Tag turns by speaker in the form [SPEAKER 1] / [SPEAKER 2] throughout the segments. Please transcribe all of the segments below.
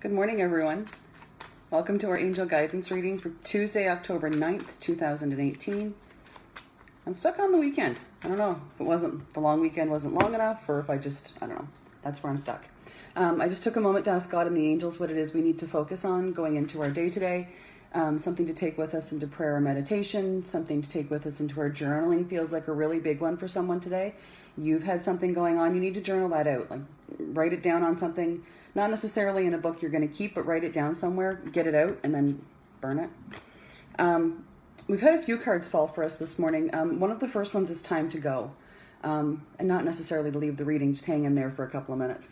[SPEAKER 1] Good morning, everyone. Welcome to our angel guidance reading for Tuesday, October 9th, 2018. I'm stuck on the weekend. I don't know if the long weekend wasn't long enough, or if I don't know. That's where I'm stuck. I just took a moment to ask God and the angels what it is we need to focus on going into our day today. Something to take with us into prayer or meditation, something to take with us into our journaling. Feels like a really big one for someone today. You've had something going on, you need to journal that out. Like, write it down on something, not necessarily in a book you're going to keep, but write it down somewhere, get it out, and then burn it. We've had a few cards fall for us this morning. One of the first ones is time to go. And not necessarily to leave the reading, just hang in there for a couple of minutes.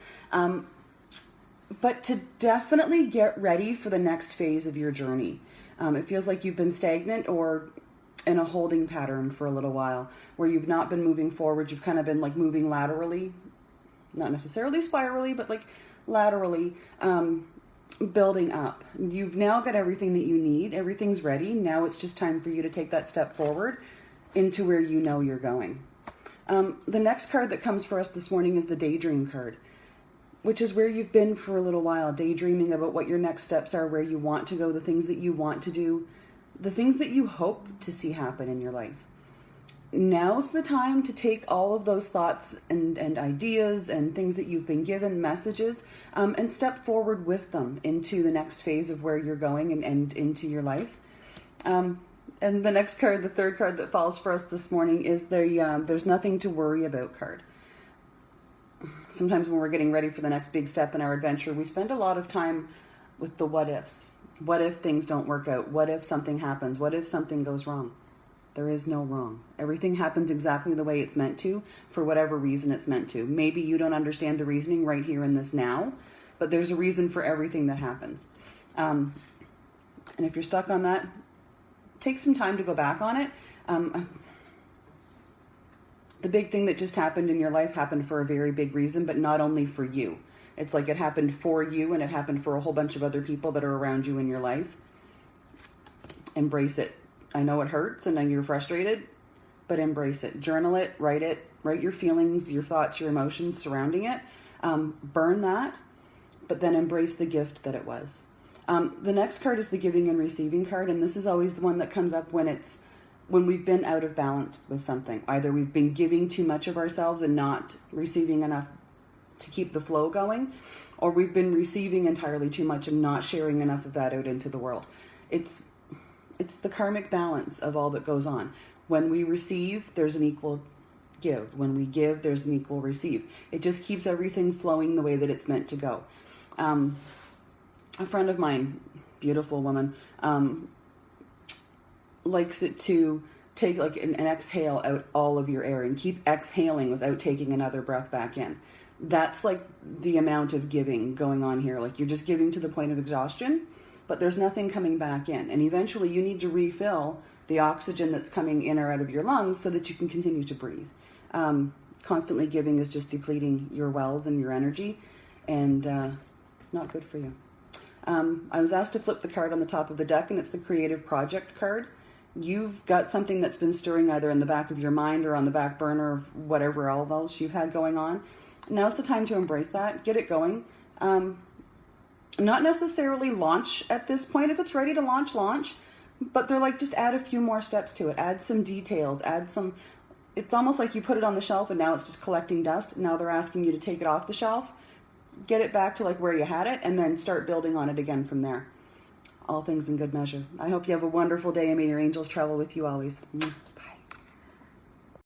[SPEAKER 1] But to definitely get ready for the next phase of your journey. It feels like you've been stagnant or in a holding pattern for a little while, where you've not been moving forward. You've kind of been like moving laterally, not necessarily spirally, but like laterally, building up. You've now got everything that you need. Everything's ready. Now it's just time for you to take that step forward into where you know you're going. The next card that comes for us this morning is the Daydream card, which is where you've been for a little while, daydreaming about what your next steps are, where you want to go, the things that you want to do, the things that you hope to see happen in your life. Now's the time to take all of those thoughts and ideas and things that you've been given, messages, and step forward with them into the next phase of where you're going and into your life. And the next card, the third card that falls for us this morning, is the there's nothing to worry about card. Sometimes when we're getting ready for the next big step in our adventure, we spend a lot of time with the what-ifs. What if things don't work out? What if something happens? What if something goes wrong? There is no wrong. Everything happens exactly the way it's meant to, for whatever reason it's meant to. Maybe you don't understand the reasoning right here in this now, but there's a reason for everything that happens. And if you're stuck on that, take some time to go back on it. The big thing that just happened in your life happened for a very big reason, but not only for you. It's like it happened for you, and it happened for a whole bunch of other people that are around you in your life. Embrace it. I know it hurts and you're frustrated, but embrace it. Journal it, write your feelings, your thoughts, your emotions surrounding it. Burn that, but then embrace the gift that it was. The next card is the giving and receiving card, and this is always the one that comes up when we've been out of balance with something. Either we've been giving too much of ourselves and not receiving enough to keep the flow going, or we've been receiving entirely too much and not sharing enough of that out into the world. It's the karmic balance of all that goes on. When we receive, there's an equal give. When we give, there's an equal receive. It just keeps everything flowing the way that it's meant to go. A friend of mine, beautiful woman, likes it to take like an exhale out all of your air and keep exhaling without taking another breath back in. That's like the amount of giving going on here. Like, you're just giving to the point of exhaustion, but there's nothing coming back in. And eventually you need to refill the oxygen that's coming in or out of your lungs so that you can continue to breathe. Constantly giving is just depleting your wells and your energy, and it's not good for you. I was asked to flip the card on the top of the deck, and it's the creative project card. You've got something that's been stirring either in the back of your mind or on the back burner of whatever else you've had going on. Now's the time to embrace that, get it going. Not necessarily launch at this point. If it's ready to launch, but they're like, just add a few more steps to it. Add some details, it's almost like you put it on the shelf and now it's just collecting dust. Now they're asking you to take it off the shelf, get it back to like where you had it, and then start building on it again from there. All things in good measure. I hope you have a wonderful day, and may your angels travel with you always.